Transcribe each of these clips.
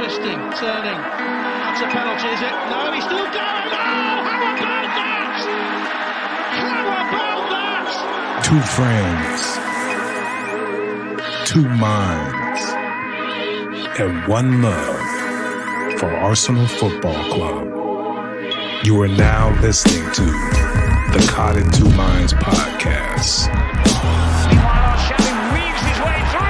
twisting, turning. That's a penalty, is it? No, he's still going. Oh, how about that? How about that? Two friends, two minds, and one love for Arsenal Football Club. You are now listening to the Cod and Two Minds podcast. Meanwhile, Shelly weaves his way through.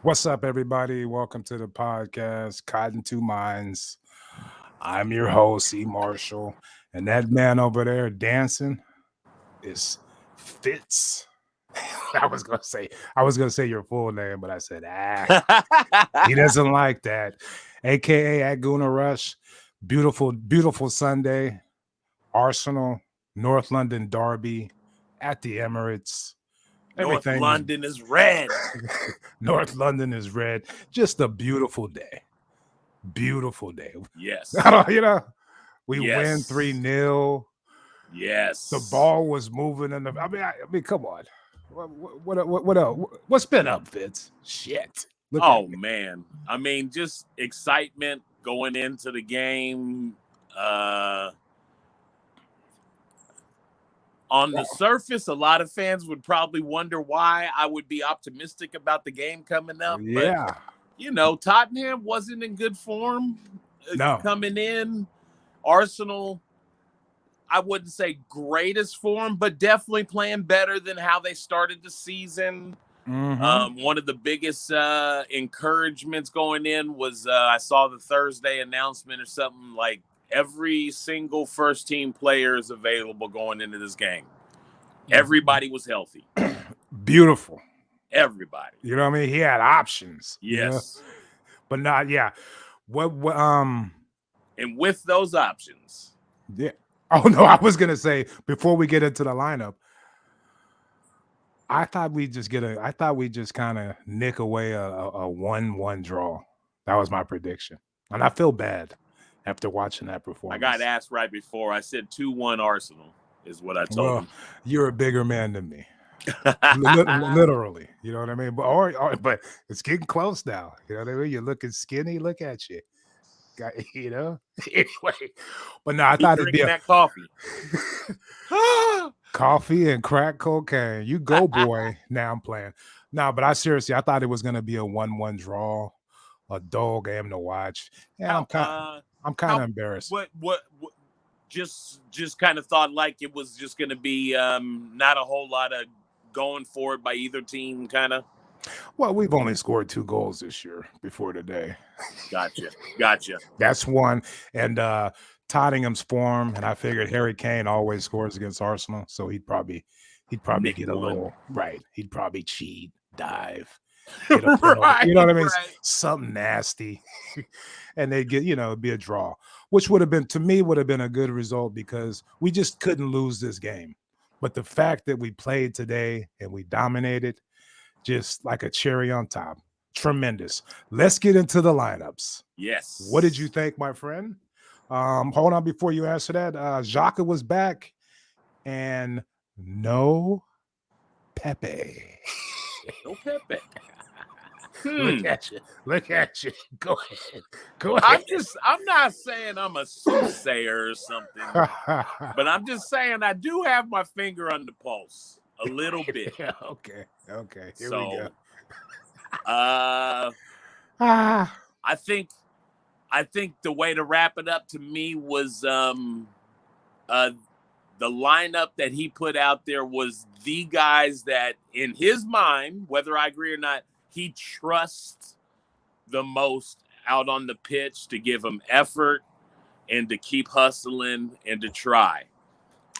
What's up, everybody? Welcome to the podcast, Cod and Two Minds. I'm your host, E. Marshall, and that man over there dancing is Fitz. I was gonna say your full name, but I said he doesn't like that. AKA at Gooner Rush. Beautiful Sunday. Arsenal, North London derby at the Emirates. North London is red. North London is red. Just a beautiful day. Beautiful day. Yes. We win 3-0. Yes. The ball was moving in the. I mean, come on. What else? What's been up, Fitz? Shit. Man. I mean, just excitement going into the game. On the surface, a lot of fans would probably wonder why I would be optimistic about the game coming up. Yeah. But, Tottenham wasn't in good form coming in. Arsenal, I wouldn't say greatest form, but definitely playing better than how they started the season. Mm-hmm. One of the biggest encouragements going in was I saw the Thursday announcement or something like every single first team player is available going into this game. Everybody was healthy. Beautiful. Everybody. You know what I mean? He had options. Yes. But not, yeah. And with those options. Yeah. Oh, no, I was going to say, before we get into the lineup, I thought we just kind of nick away a 1-1 draw. That was my prediction. And I feel bad after watching that performance. I got asked right before. I said 2-1 Arsenal is what I told him. You're a bigger man than me. Literally. You know what I mean? But it's getting close now. You know what I mean? You're looking skinny. Look at you. Anyway. But no, I thought it'd be that coffee. Coffee and crack cocaine. You go, boy. Now I'm playing. No, but I thought it was going to be a 1-1 draw, a dull game to watch. Yeah, I'm kind of embarrassed. What just kind of thought like it was just going to be not a whole lot of going for it by either team, kind of. Well, we've only scored 2 goals this year before today. Gotcha. That's one. And Tottenham's form, and I figured Harry Kane always scores against Arsenal, so he'd probably get a little right. He'd probably cheat, dive, right, you know what I mean? Right. Something nasty, and they'd get it'd be a draw, which would have been a good result because we just couldn't lose this game. But the fact that we played today and we dominated, just like a cherry on top. Tremendous. Let's get into the lineups. Yes. What did you think, my friend? Hold on before you answer that. Xhaka was back and no Pepe. No Pepe. Look at you. Go ahead. I'm not saying I'm a soothsayer or something, but I'm just saying I do have my finger on the pulse a little bit. Okay. Here we go. I think the way to wrap it up to me was the lineup that he put out there was the guys that in his mind, whether I agree or not, he trusts the most out on the pitch to give him effort and to keep hustling and to try.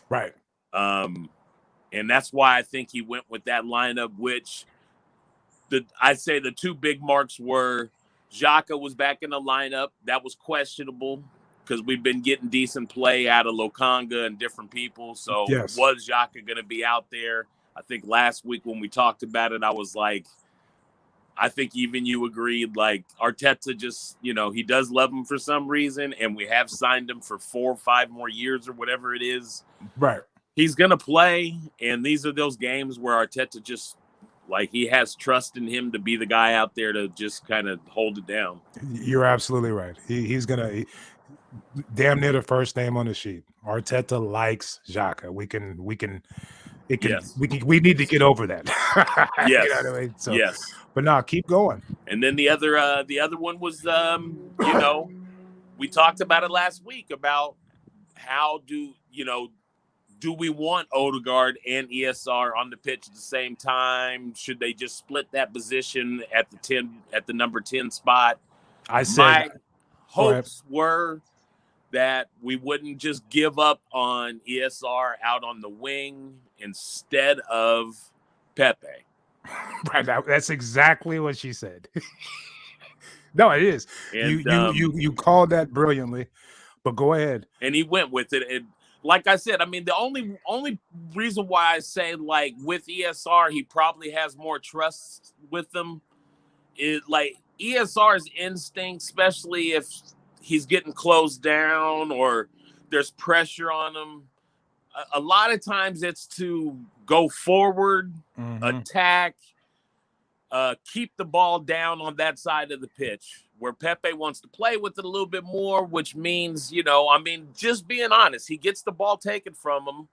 Right. And that's why I think he went with that lineup, which I'd say the 2 big marks were Xhaka was back in the lineup. That was questionable because we've been getting decent play out of Lokanga and different people. So yes. Was Xhaka going to be out there? I think last week when we talked about it, I was like, I think even you agreed, like Arteta just, he does love him for some reason, and we have signed him for 4 or 5 more years or whatever it is. Right. He's going to play, and these are those games where Arteta just, like, he has trust in him to be the guy out there to just kind of hold it down. You're absolutely right. He's going to damn near the first name on the sheet. Arteta likes Xhaka. We need to get over that. Yes. You know what I mean? So, yes. But no, keep going. And then the other one was, we talked about it last week about how do we want Odegaard and ESR on the pitch at the same time? Should they just split that position at the number 10 spot? My hopes were that we wouldn't just give up on ESR out on the wing instead of Pepe. Right, that's exactly what she said. No, it is. And, you called that brilliantly, but go ahead. And he went with it. And like I said, I mean, the only reason why I say, like, with ESR, he probably has more trust with them is, like, ESR's instinct, especially if he's getting closed down or there's pressure on him. A lot of times it's to go forward, attack, keep the ball down on that side of the pitch, where Pepe wants to play with it a little bit more, which means, just being honest, he gets the ball taken from him.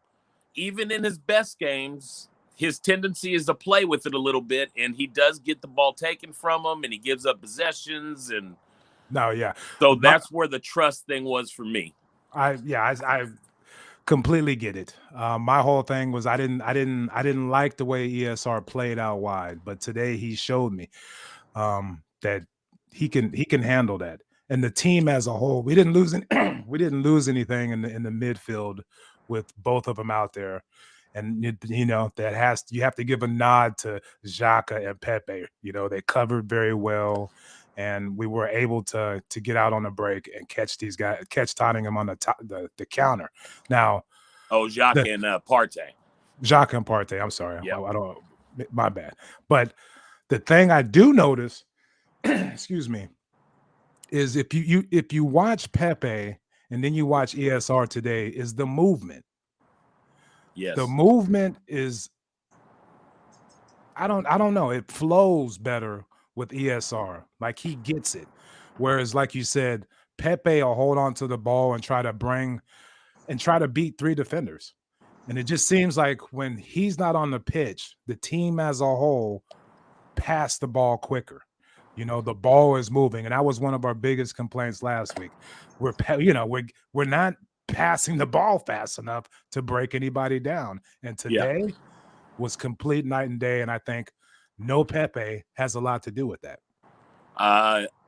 Even in his best games, his tendency is to play with it a little bit, and he does get the ball taken from him, and he gives up possessions. And so that's where the trust thing was for me. I completely get it. My whole thing was I didn't like the way ESR played out wide, but today he showed me that he can handle that. And the team as a whole, we didn't lose anything in the midfield with both of them out there. And you have to give a nod to Xhaka and Pepe. They covered very well, and we were able to get out on the break and catch Tottenham on the counter. Now, Xhaka and Partey. Xhaka and Partey. I'm sorry, yep. I don't. My bad. But the thing I do notice, excuse me, is if you watch Pepe and then you watch ESR today, is the movement. Yes. The movement is, I don't know. It flows better with ESR. Like, he gets it. Whereas, like you said, Pepe will hold on to the ball and try to beat three defenders. And it just seems like when he's not on the pitch, the team as a whole pass the ball quicker. The ball is moving. And that was one of our biggest complaints last week. We're not passing the ball fast enough to break anybody down. And today was complete night and day. And I think no Pepe has a lot to do with that.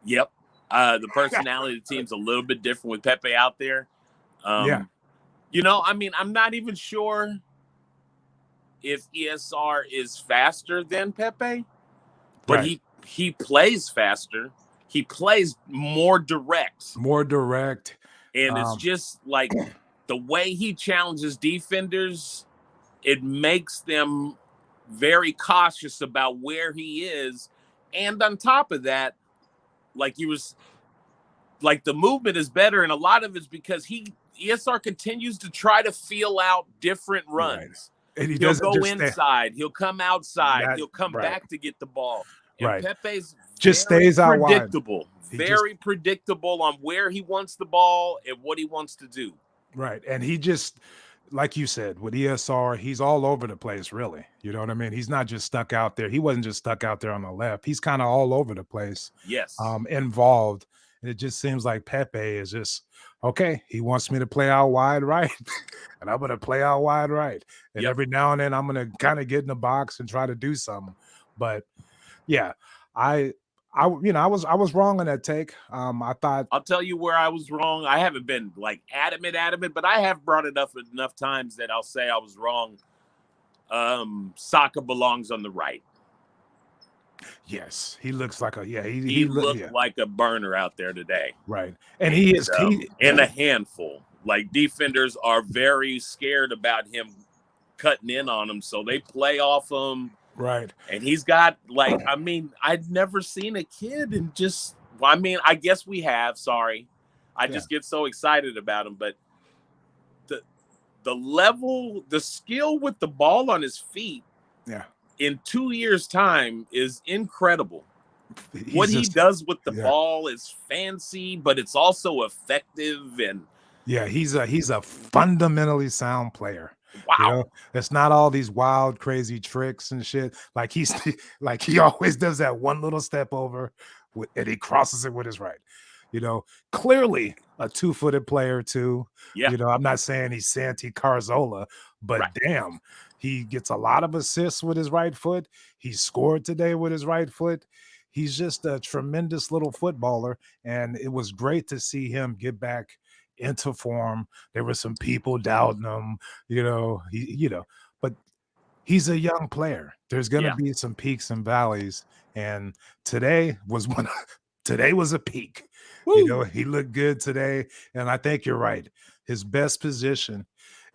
Yep. The personality of the team's a little bit different with Pepe out there. I'm not even sure if ESR is faster than Pepe, but right. he plays faster. He plays more direct. And it's just like the way he challenges defenders, it makes them very cautious about where he is. And on top of that, the movement is better. And a lot of it's because ESR continues to try to feel out different runs. Right. And he'll go inside. He'll come outside. He'll come back to get the ball. And Pepe's just stays out predictable. Very predictable on where he wants the ball and what he wants to do. Right. And he just, like you said, with ESR, he's all over the place, really. You know what I mean? He's not just stuck out there. He wasn't just stuck out there on the left. He's kind of all over the place. Yes. Involved. And it just seems like Pepe is just, okay, he wants me to play out wide right, and I'm going to play out wide right. And every now and then I'm going to kind of get in the box and try to do something. But yeah, I was wrong on that take. I thought, I'll tell you where I was wrong. I haven't been like adamant, but I have brought it up enough times that I'll say I was wrong. Xhaka belongs on the right. Yes, he looks like he looked like a burner out there today. Right. And he is and a handful. Like, defenders are very scared about him cutting in on them, so they play off him. Right. And he's got, I'd never seen a kid and just, I guess we have, sorry. I just get so excited about him, but the level, the skill with the ball on his feet in 2 years' time is incredible. What he does with the ball is fancy, but it's also effective. And he's a fundamentally sound player. Wow. You know, it's not all these wild, crazy tricks and shit. Like he always does that one little step over and he crosses it with his right. You know, clearly a 2-footed player too. Yeah. You know, I'm not saying he's Santi Carzola, but damn, he gets a lot of assists with his right foot. He scored today with his right foot. He's just a tremendous little footballer, and it was great to see him get back into form. There were some people doubting him, but he's a young player. There's going to be some peaks and valleys, and today was a peak. Woo. You know, he looked good today, and I think you're right. His best position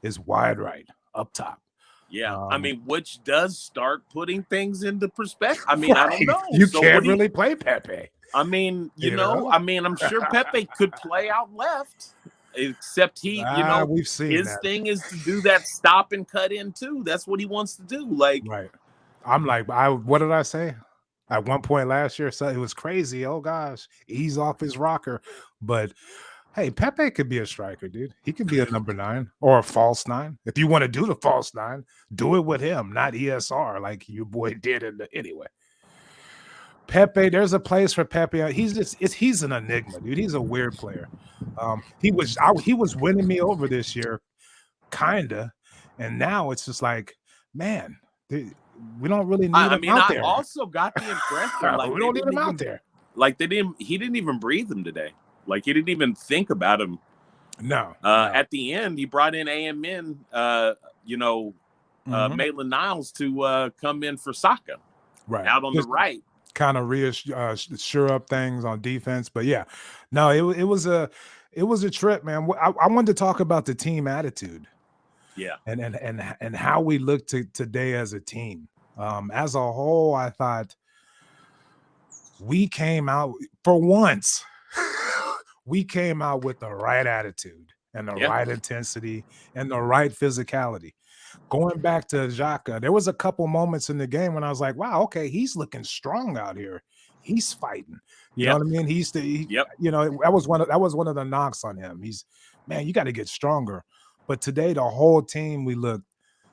is wide right, up top. Yeah, I mean, which does start putting things into perspective. I mean, I don't know. You can't really play Pepe. I mean, I'm sure Pepe could play out left, except we've seen his that. thing is to do that stop and cut in too. That's what he wants to do. I'm like, what did I say? At one point last year, so it was crazy. Oh gosh, ease off his rocker. But hey, Pepe could be a striker, dude. He could be a number 9 or a false 9. If you want to do the false 9, do it with him, not ESR like your boy did anyway. Pepe, there's a place for Pepe. He's an enigma, dude. He's a weird player. He was winning me over this year, kinda, and now it's just like, man, we don't really need him out there. I also got the impression we don't need him out there. Like he didn't even breathe him today. Like he didn't even think about him. No. At the end, he brought in AMN, Maitland-Niles to come in for Xhaka, out on the right. Kind of reassure up things on defense, but it was a trip, man. I wanted to talk about the team attitude, and how we looked today as a team. As a whole, I thought we came out for once. We came out with the right attitude and the right intensity and the right physicality. Going back to Xhaka, there was a couple moments in the game when I was like, wow, okay, he's looking strong out here. He's fighting. You know what I mean? That was one of the knocks on him. You got to get stronger. But today, the whole team, we looked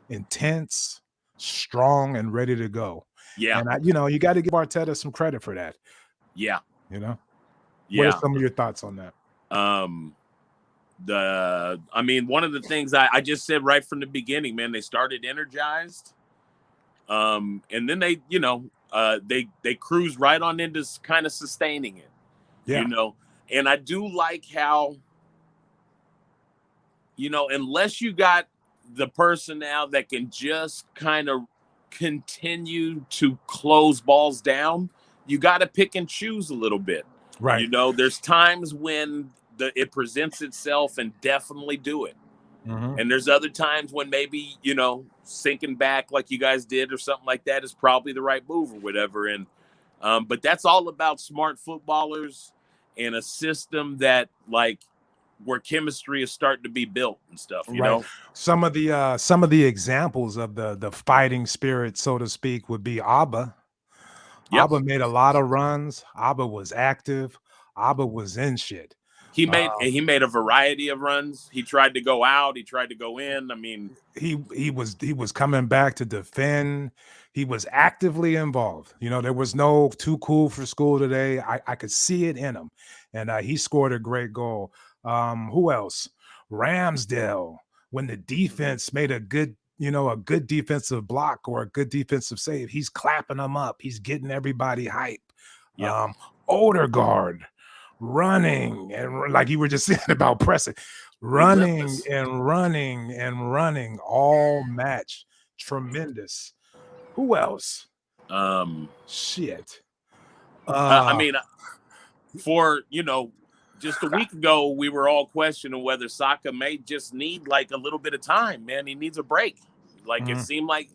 intense, strong, and ready to go. Yeah. And you got to give Arteta some credit for that. Yeah. What are some of your thoughts on that? One of the things I just said right from the beginning, man, they started energized. And then they cruise right on into kind of sustaining it. Yeah. And I do like how, unless you got the personnel that can just kind of continue to close balls down, you got to pick and choose a little bit. Right. There's times when it presents itself and definitely do it. Mm-hmm. And there's other times when maybe, sinking back like you guys did or something like that is probably the right move or whatever. And, but that's all about smart footballers and a system that where chemistry is starting to be built and stuff, you know? Some of the examples of the fighting spirit, so to speak, would be Abba. Yep. Abba made a lot of runs. Abba was active. Abba was in shit. He made a variety of runs. He tried to go out. He tried to go in. I mean, he was coming back to defend. He was actively involved. There was no too cool for school today. I could see it in him, and he scored a great goal. Who else? Ramsdale. When the defense made a good defensive block or a good defensive save, he's clapping them up. He's getting everybody hype. Yeah. Odegaard. Running and like you were just saying about pressing, running all match. Tremendous. Who else? Shit. Just a week ago, we were all questioning whether Xhaka may just need a little bit of time, man. He needs a break. It seemed like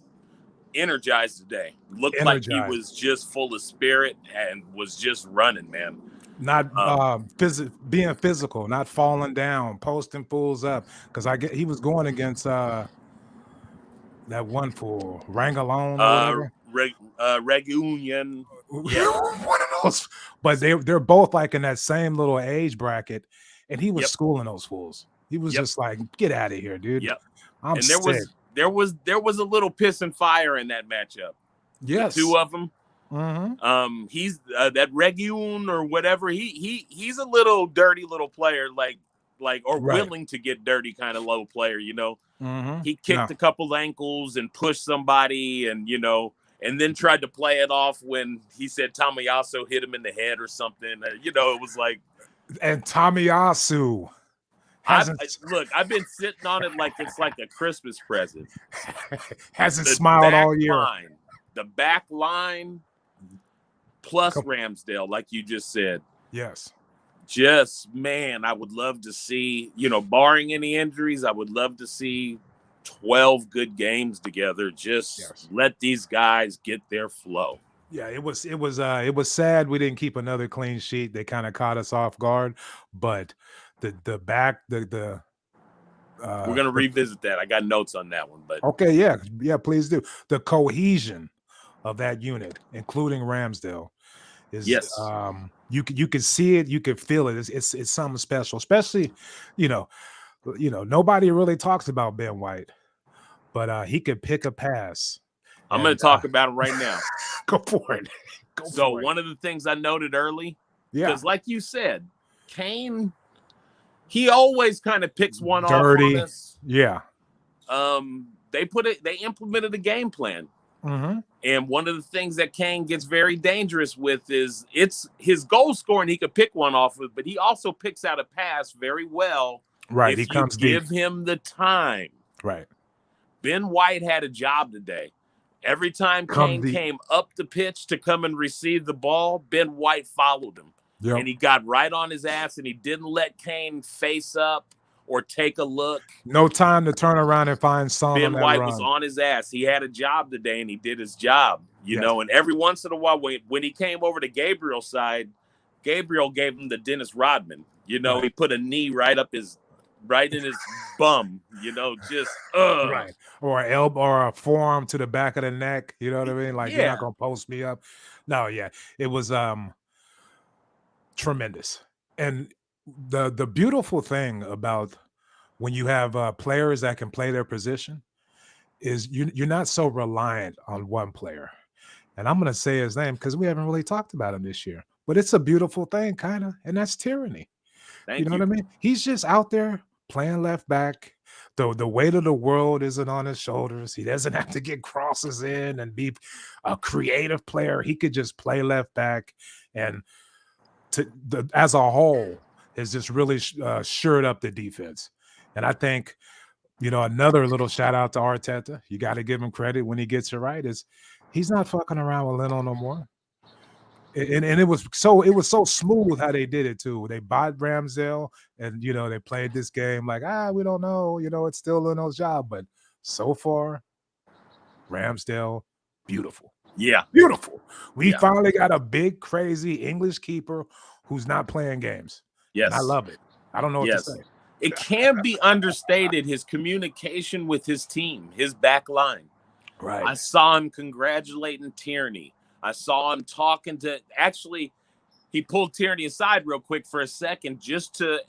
energized today. Looked like he was just full of spirit and was just running, man. Not being physical, not falling down, posting fools up. Because he was going against that one fool, Rangalone or whatever. Reunion. Yeah. One of those. But they're both like in that same little age bracket, and he was schooling those fools. He was just like, "Get out of here, dude." Yep. I'm sick. There was a little piss and fire in that matchup. Yes, the two of them. Mm-hmm. He's that Regun or whatever. He's a little dirty little player, willing to get dirty kind of low player. You know, he kicked a couple ankles and pushed somebody, and and then tried to play it off when he said Tomiyasu hit him in the head or something. It was like, and Tomiyasu. Look, I've been sitting on it like it's like a Christmas present. Hasn't smiled all year. The back line plus Ramsdale, like you just said. Yes. Man, I would love to see, barring any injuries, I would love to see 12 good games together. Let these guys get their flow. Yeah, it was sad we didn't keep another clean sheet. They kind of caught us off guard, but we're gonna revisit that. I got notes on that one, but okay, yeah, please do. The cohesion of that unit, including Ramsdale, is you can see it, you can feel it. It's something special, especially nobody really talks about Ben White, but he could pick a pass. I'm going to talk about it right now. Go for it. One of the things I noted early, because like you said, Kane, he always kind of picks one dirty off on us. Yeah. They implemented a game plan. Mm-hmm. And one of the things that Kane gets very dangerous with is it's his goal scoring. He could pick one off of, but he also picks out a pass very well. Right. If he comes give deep. him the time. Right. Ben White had a job today. Every time Kane came up the pitch to come and receive the ball, Ben White followed him. Yep. And he got right on his ass, and he didn't let Kane face up or take a look. No time to turn around and find Son. Ben White was on his ass. He had a job today, and he did his job. You know, and every once in a while, when he came over to Gabriel's side, Gabriel gave him the Dennis Rodman. He put a knee right in his bum, just right, or an elbow or a forearm to the back of the neck. You know what I mean? Like you're not gonna post me up. No, it was tremendous. And the beautiful thing about when you have players that can play their position is you're not so reliant on one player. And I'm gonna say his name because we haven't really talked about him this year. But it's a beautiful thing, kind of, and that's tyranny. You know what I mean? He's just out there playing left back. The weight of the world isn't on his shoulders. He doesn't have to get crosses in and be a creative player. He could just play left back, and as a whole, has just really shored up the defense. And I think, another little shout out to Arteta. You got to give him credit when he gets it right. Is he's not fucking around with Leno no more. And it was so smooth how they did it too. They bought Ramsdale, and they played this game like we don't know, it's still Leno's job. But so far, Ramsdale, beautiful. Yeah, beautiful. We finally got a big, crazy English keeper who's not playing games. Yes, and I love it. I don't know what to say. It can't be understated, his communication with his team, his back line. Right. I saw him congratulating Tierney. I saw him talking to – actually, he pulled Tierney aside real quick for a second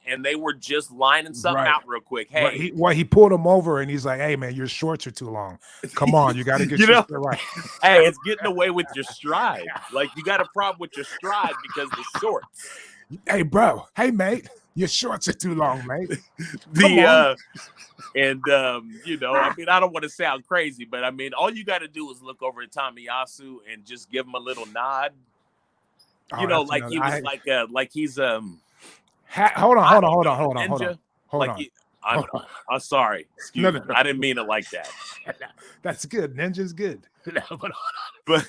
and they were just lining something out real quick. Hey. He pulled him over, and he's like, hey, man, your shorts are too long. Come on, you got to get your shit right. Hey, it's getting away with your stride. Like, you got a problem with your stride because of the shorts. Hey, bro. Hey, mate. Your shorts are too long, mate. I don't want to sound crazy, but all you got to do is look over at Tomiyasu and just give him a little nod. Hold on. I'm sorry. Excuse me. I didn't mean it like that. That's good. Ninja's good. But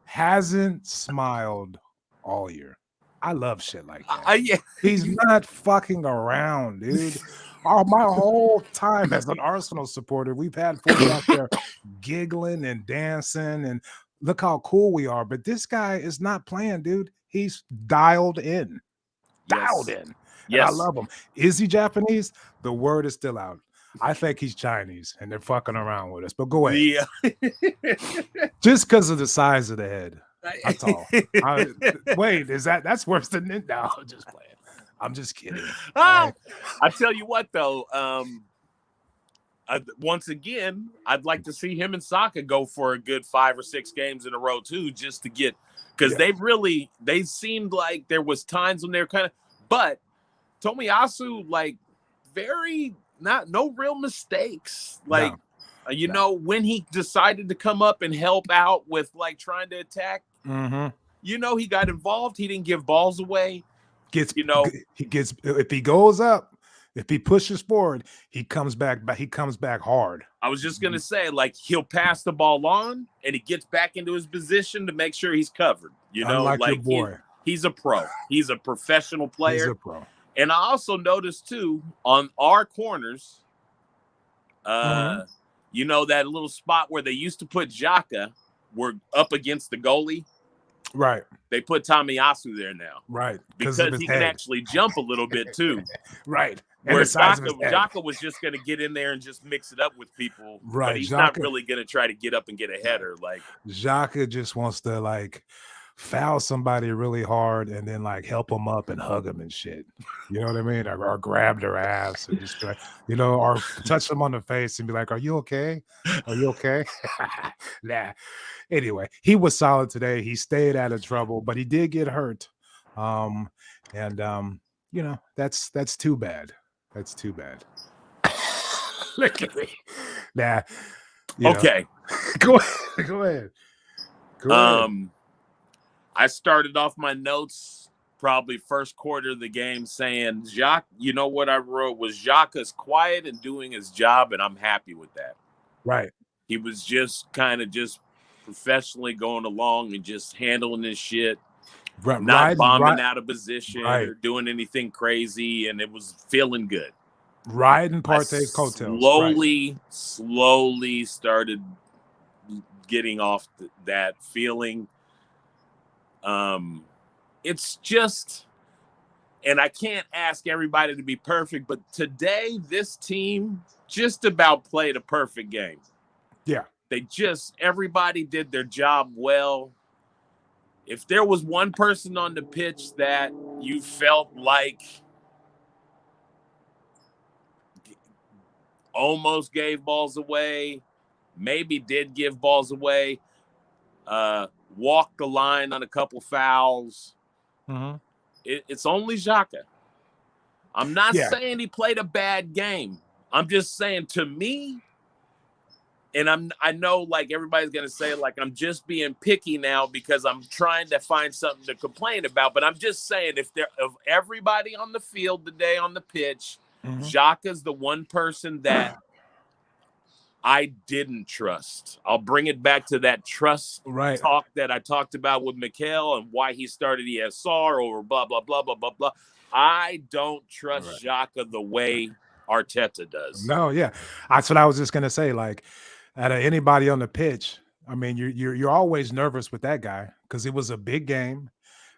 hasn't smiled all year. I love shit like that. He's not fucking around, dude. My whole time as an Arsenal supporter, we've had folks out there giggling and dancing and look how cool we are. But this guy is not playing, dude. He's dialed in. dialed in. And Yes. I love him. Is he Japanese? The word is still out. I think he's Chinese, and they're fucking around with us. But go ahead. Just because of the size of the head. That's all. Wait, that's worse than it? No, I'm just playing. I'm just kidding. Right? I tell you what, though. Once again, I'd like to see him and Saka go for a good 5 or 6 games in a row too, just to get, because they seemed like there was times when they were kind of, but Tomiyasu, like, no real mistakes. Like, when he decided to come up and help out with like trying to attack, he got involved. He didn't give balls away. If he goes up, if he pushes forward, he comes back hard. I was just gonna say, like, he'll pass the ball on and he gets back into his position to make sure he's covered. Unlike your boy. He's a pro. He's a professional player. He's a pro. And I also noticed too on our corners, that little spot where they used to put Xhaka, were up against the goalie. Right. They put Tomiyasu there now. Right. Because he can actually jump a little bit too. Right. Where Xhaka was just going to get in there and just mix it up with people. Right. But he's not really going to try to get up and get a header. Like, Xhaka just wants to, like, foul somebody really hard and then, like, help them up and hug them and shit. You know what I mean? Or grab their ass and just, like, or touch them on the face and be like, "Are you okay? Are you okay?" Nah. Anyway, he was solid today. He stayed out of trouble, but he did get hurt. That's too bad. That's too bad. Look at me. Nah. Okay. Go ahead. I started off my notes probably first quarter of the game saying, Xhaka, what I wrote was Xhaka's quiet and doing his job, and I'm happy with that. Right. He was just kind of just professionally going along and just handling his shit, not bombing out of position or doing anything crazy, and it was feeling good. Riding Partey's coattails. Slowly started getting off that feeling. It's just, and I can't ask everybody to be perfect, but today this team just about played a perfect game. Yeah. Everybody did their job well. If there was one person on the pitch that you felt like almost gave balls away, maybe did give balls away, walked the line on a couple fouls, it's only Xhaka. I'm not saying he played a bad game. I'm just saying, to me, and I know, like, everybody's going to say, like, I'm just being picky now because I'm trying to find something to complain about. But I'm just saying, of everybody on the field today on the pitch, Xhaka's the one person that I didn't trust. I'll bring it back to that trust talk that I talked about with Mikel and why he started ESR over blah, blah, blah, blah, blah, blah. I don't trust Xhaka the way Arteta does. No, yeah. That's what I was just going to say. Like, out of anybody on the pitch, I mean, you're always nervous with that guy because it was a big game.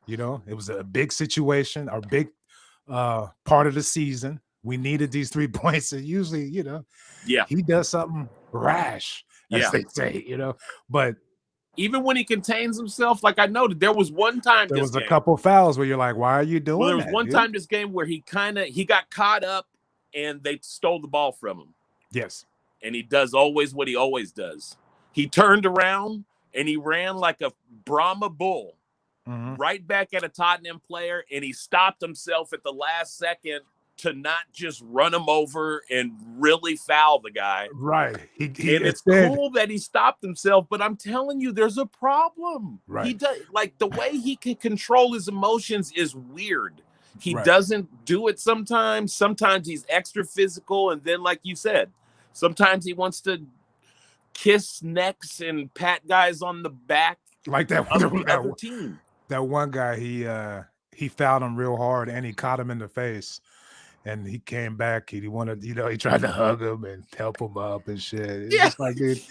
It was a big situation, a big part of the season. We needed these 3 points, and usually, he does something rash, as they say, But even when he contains himself, like, I noted, there was one time there was a couple fouls where you're like, "Why are you doing?" Well, there was one time this game where he got caught up, and they stole the ball from him. Yes. And he does always what he always does. He turned around and he ran like a Brahma bull right back at a Tottenham player, and he stopped himself at the last second to not just run him over and really foul the guy. Right. It's cool that he stopped himself, but I'm telling you, there's a problem. Right. He does, like, the way he can control his emotions is weird. He doesn't do it sometimes. Sometimes he's extra physical, and then, like you said, sometimes he wants to kiss necks and pat guys on the back, like that other team. That one guy, he fouled him real hard, and he caught him in the face, and he came back. He wanted, he tried to hug him and help him up and shit. It's just like, dude,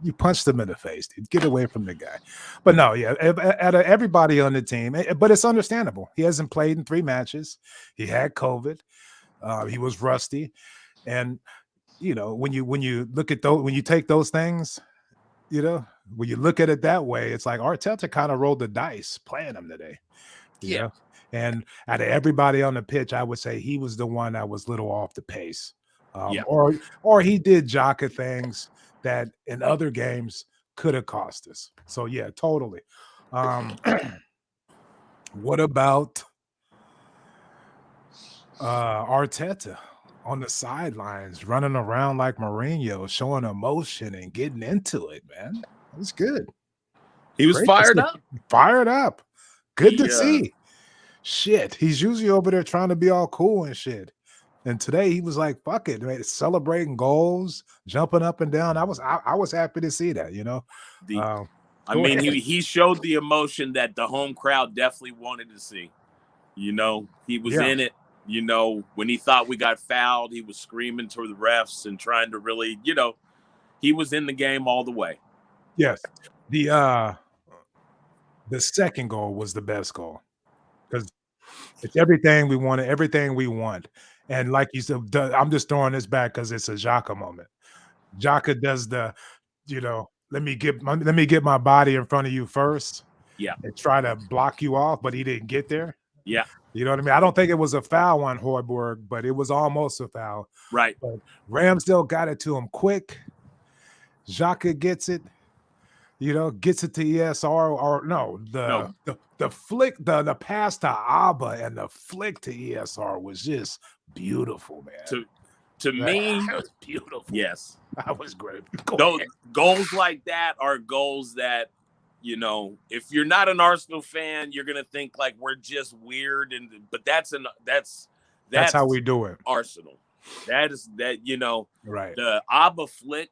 You punched him in the face, dude. Get away from the guy. But no, yeah, everybody on the team, but it's understandable. He hasn't played in 3 matches. He had COVID. He was rusty, and when you look at those, when you take those things, when you look at it that way, it's like Arteta kind of rolled the dice playing him today. Yeah. And out of everybody on the pitch, I would say he was the one that was little off the pace. Or he did Xhaka things that in other games could have cost us. So yeah, totally. What about Arteta on the sidelines, running around like Mourinho, showing emotion and getting into it, man? It was good. He was fired up. Fired up. Good to see. Shit, he's usually over there trying to be all cool and shit. And today he was like, "Fuck it, man!" Celebrating goals, jumping up and down. I was happy to see that. He showed the emotion that the home crowd definitely wanted to see. He was in it. When he thought we got fouled, he was screaming to the refs and trying to really, he was in the game all the way. Yes, the second goal was the best goal. Because it's everything we wanted, everything we want. And like you said, I'm just throwing this back because it's a Xhaka moment. Xhaka does the, let me get my body in front of you first. Yeah. And try to block you off, but he didn't get there. Yeah. You know what I mean? I don't think it was a foul on Højbjerg, but it was almost a foul. Right. But Ramsdale got it to him quick. Xhaka gets it. Gets it to ESR or the flick, the pass to Abba and the flick to ESR was just beautiful, man. To me, that was beautiful. Yes, that was great. Those goals like that are goals that, if you're not an Arsenal fan, you're gonna think like we're just weird, but that's how we do it. Arsenal. That. Right. The Abba flick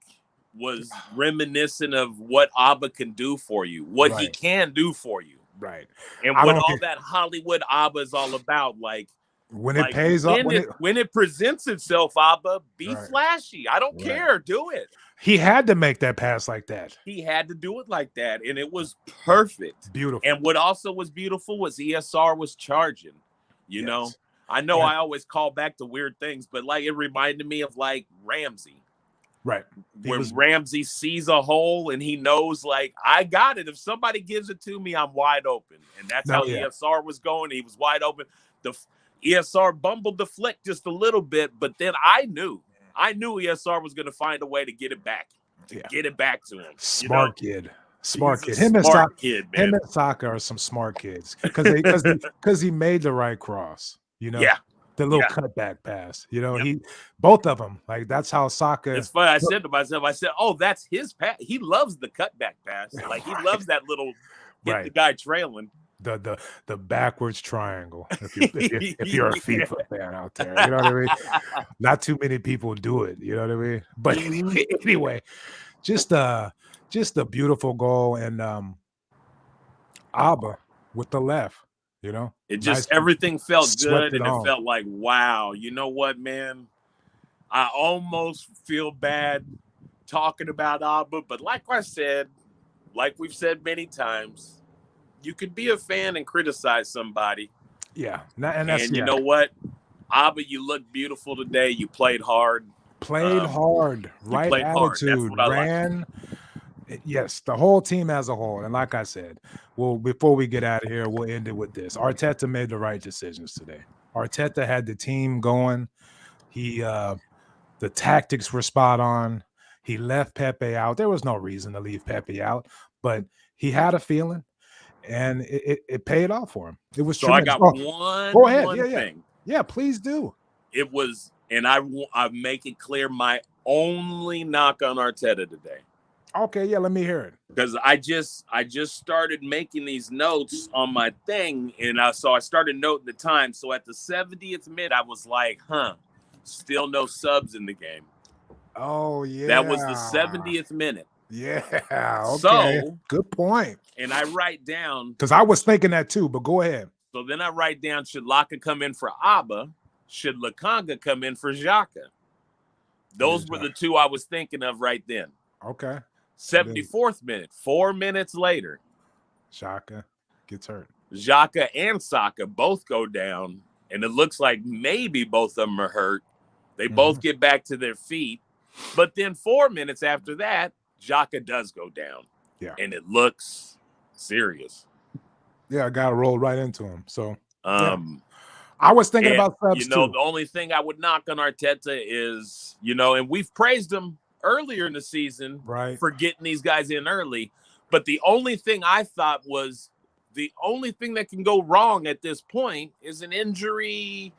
was reminiscent of what Abba can do for you, what he can do for you. Right. And what all that Hollywood Abba is all about. Like when it pays off, when it presents itself, Abba, be flashy. I don't care. Do it. He had to make that pass like that. He had to do it like that. And it was perfect. Beautiful. And what also was beautiful was ESR was charging. I know I always call back to weird things, but like it reminded me of like Ramsey. Right. Ramsey sees a hole and he knows, like, I got it. If somebody gives it to me, I'm wide open. And that's how ESR was going. He was wide open. The ESR bumbled the flick just a little bit, but then I knew ESR was going to find a way to get it back. Get it back to him. Smart kid. Smart kid. Him and Xhaka are some smart kids because he made the right cross. Yeah. The little cutback pass, both of them, like that's how Xhaka. It's funny. I said to myself, "Oh, that's his pass. He loves the cutback pass. Like he loves that little get the guy trailing." The backwards triangle. If you're a FIFA fan out there, you know what I mean. Not too many people do it. You know what I mean. But anyway, just a beautiful goal and Abba with the left. It just everything felt good and it felt like, wow, you know what, man? I almost feel bad talking about Abba, but like I said, like we've said many times, you could be a fan and criticize somebody. Yeah. And you know what? Abba, you look beautiful today. You played hard. Right attitude, ran. Yes, the whole team as a whole. And like I said, before we get out of here, we'll end it with this. Arteta made the right decisions today. Arteta had the team going. The tactics were spot on. He left Pepe out. There was no reason to leave Pepe out, but he had a feeling, and it paid off for him. It was tremendous. I got one. Go ahead. One thing. Yeah, please do. It was, and I make it clear my only knock on Arteta today. Okay, yeah, let me hear it. Because I just started making these notes on my thing, and so I started noting the time. So at the 70th minute, I was like, still no subs in the game. Oh, yeah. That was the 70th minute. Yeah, okay. So, good point. And I write down. Because I was thinking that too, but go ahead. So then I write down, should Laka come in for Abba? Should Lakanga come in for Xhaka? Those were the two I was thinking of right then. Okay. 74th minute, 4 minutes later, Xhaka gets hurt. Xhaka and Saka both go down, and it looks like maybe both of them are hurt. They both get back to their feet. But then 4 minutes after that, Xhaka does go down. Yeah. And it looks serious. Yeah, I got to roll right into him. So, yeah. I was thinking about subs too. too. The only thing I would knock on Arteta is, and we've praised him earlier in the season for getting these guys in early. But the only thing I thought was the only thing that can go wrong at this point is an injury,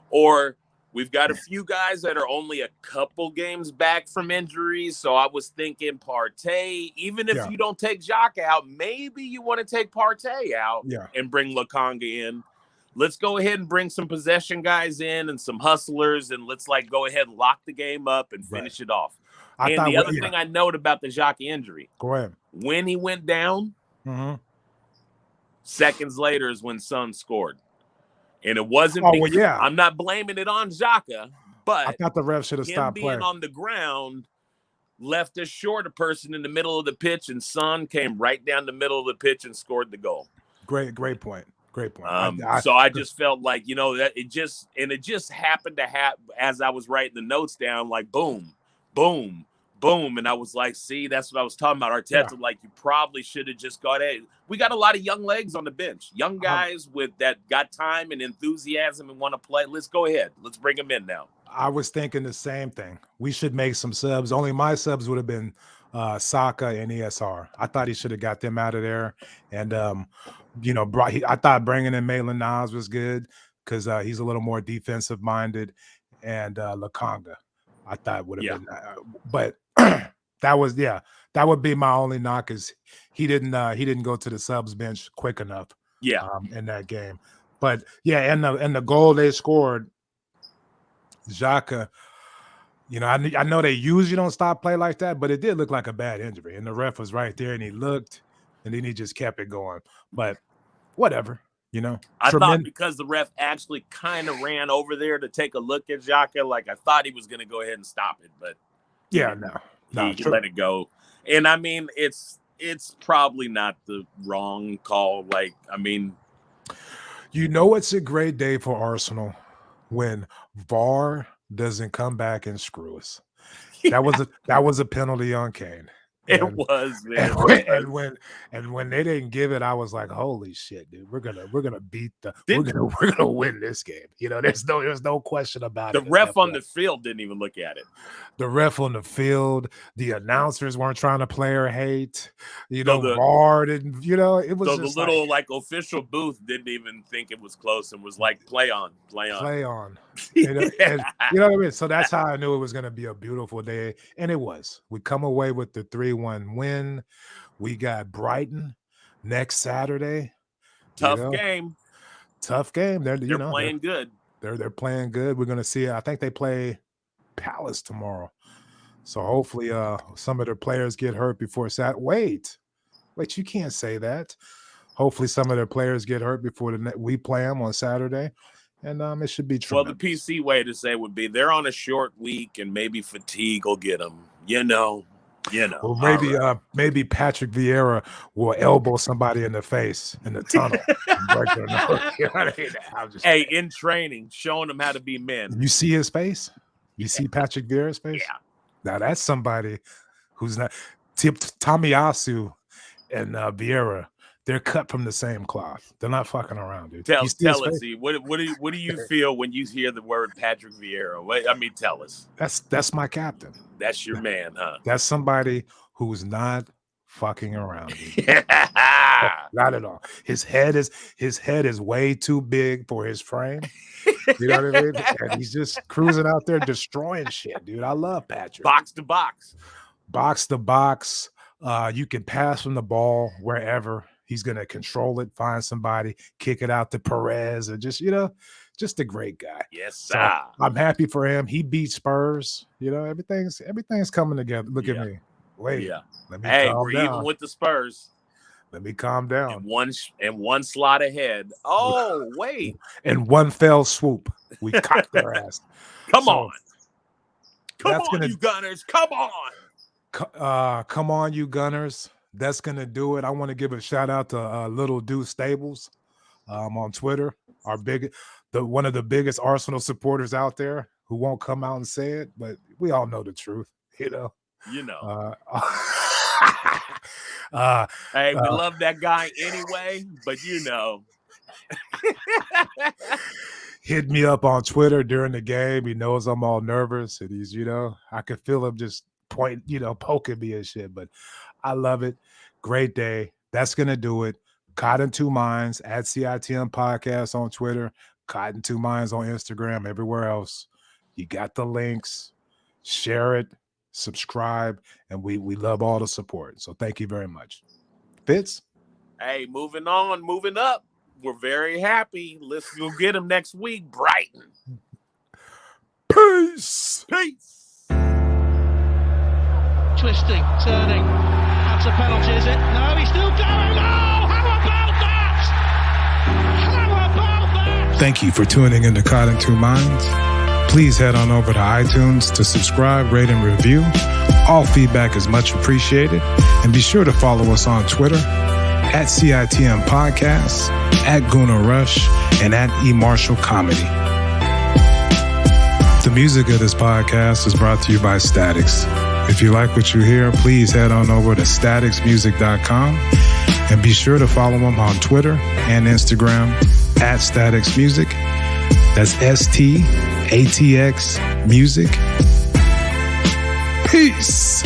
or we've got a few guys that are only a couple games back from injuries. So I was thinking Partey, even if you don't take Xhaka out, maybe you want to take Partey out and bring Lokonga in. Let's go ahead and bring some possession guys in and some hustlers, and let's go ahead and lock the game up and finish it off. And the other thing I note about the Xhaka injury, go ahead. When he went down, seconds later is when Son scored. And it wasn't I'm not blaming it on Xhaka, but I thought the ref should have stopped being playing. On the ground left us short a person in the middle of the pitch, and Son came right down the middle of the pitch and scored the goal. Great point. Great point. So I just felt like, that it just happened to happen as I was writing the notes down, like boom, boom, boom. And I was like, see, that's what I was talking about. Arteta, you probably should have just got it. We got a lot of young legs on the bench, young guys with that got time and enthusiasm and want to play. Let's go ahead. Let's bring them in now. I was thinking the same thing. We should make some subs. Only my subs would have been Saka and ESR. I thought he should have got them out of there. And, I thought bringing in Maitland-Niles was good because he's a little more defensive minded, and Lokonga, I thought would have been, but that would be my only knock is he didn't go to the subs bench quick enough, in that game. But and the goal they scored, Xhaka. I know they usually don't stop play like that, but it did look like a bad injury, and the ref was right there, and he looked. And then he just kept it going. But whatever, I thought because the ref actually kind of ran over there to take a look at Xhaka, I thought he was going to go ahead and stop it. But he let it go. And, I mean, it's probably not the wrong call. It's a great day for Arsenal when VAR doesn't come back and screw us. That was a penalty on Kane. It was, man. And when they didn't give it, I was like, "Holy shit, dude! We're gonna beat we're gonna win this game." There's no question about it. The ref on the field didn't even look at it. The ref on the field, the announcers weren't trying to play or hate. VAR didn't. It was so the little official booth didn't even think it was close and was like, "Play on." And, you know what I mean? So that's how I knew it was going to be a beautiful day, and it was. We come away with the 3-1 win. We got Brighton next Saturday. Tough game. They're playing good. They're playing good. We're going to see. I think they play Palace tomorrow. So hopefully, some of their players get hurt before Saturday. Wait, you can't say that. Hopefully, some of their players get hurt before we play them on Saturday. And it should be true. Well, the PC way to say would be they're on a short week and maybe fatigue will get them. Well, maybe Patrick Vieira will elbow somebody in the face in the tunnel. Hey, in training, showing them how to be men. You see his face? You see Patrick Vieira's face? Yeah. Now that's somebody who's not. Tomiyasu and Vieira. They're cut from the same cloth. They're not fucking around, dude. Tell us, what do you feel when you hear the word Patrick Vieira? Tell us. That's my captain. That's your man, huh? That's somebody who's not fucking around. Not at all. His head is way too big for his frame. You know what I mean? And he's just cruising out there destroying shit, dude. I love Patrick. Box to box. Box to box. You can pass from the ball wherever. He's going to control it, find somebody, kick it out to Perez, and just a great guy. Yes, sir. So I'm happy for him. He beat Spurs. Everything's coming together. Look at me. Wait. Let me calm down. Even with the Spurs. Let me calm down. And one slot ahead. Oh, wait. And one fell swoop. We cocked their ass. Come on, you Gunners. Come on. Come on, you Gunners. That's going to do it. I want to give a shout out to Little Deuce Stables on Twitter, one of the biggest Arsenal supporters out there who won't come out and say it, but we all know the truth, Hey, we love that guy anyway, but hit me up on Twitter during the game. He knows I'm all nervous, and he's, I could feel him just poking me and shit, but I love it. Great day. That's going to do it. Cotton Two Minds at CITM Podcast on Twitter, Cotton Two Minds on Instagram, everywhere else. You got the links. Share it, subscribe, and we love all the support. So thank you very much. Fitz? Hey, moving up. We're very happy. Let's go get him next week. Brighton. Peace. Twisting, turning. That's a penalty, is it? No, he's still going. Oh, how about that? Thank you for tuning into Cotton Two Minds. Please head on over to iTunes to subscribe, rate, and review. All feedback is much appreciated. And be sure to follow us on Twitter at CITM Podcasts, at Guna Rush, and at eMarshall Comedy. The music of this podcast is brought to you by Statics. If you like what you hear, please head on over to staticsmusic.com and be sure to follow them on Twitter and Instagram at Statics Music. That's STATX Music. Peace.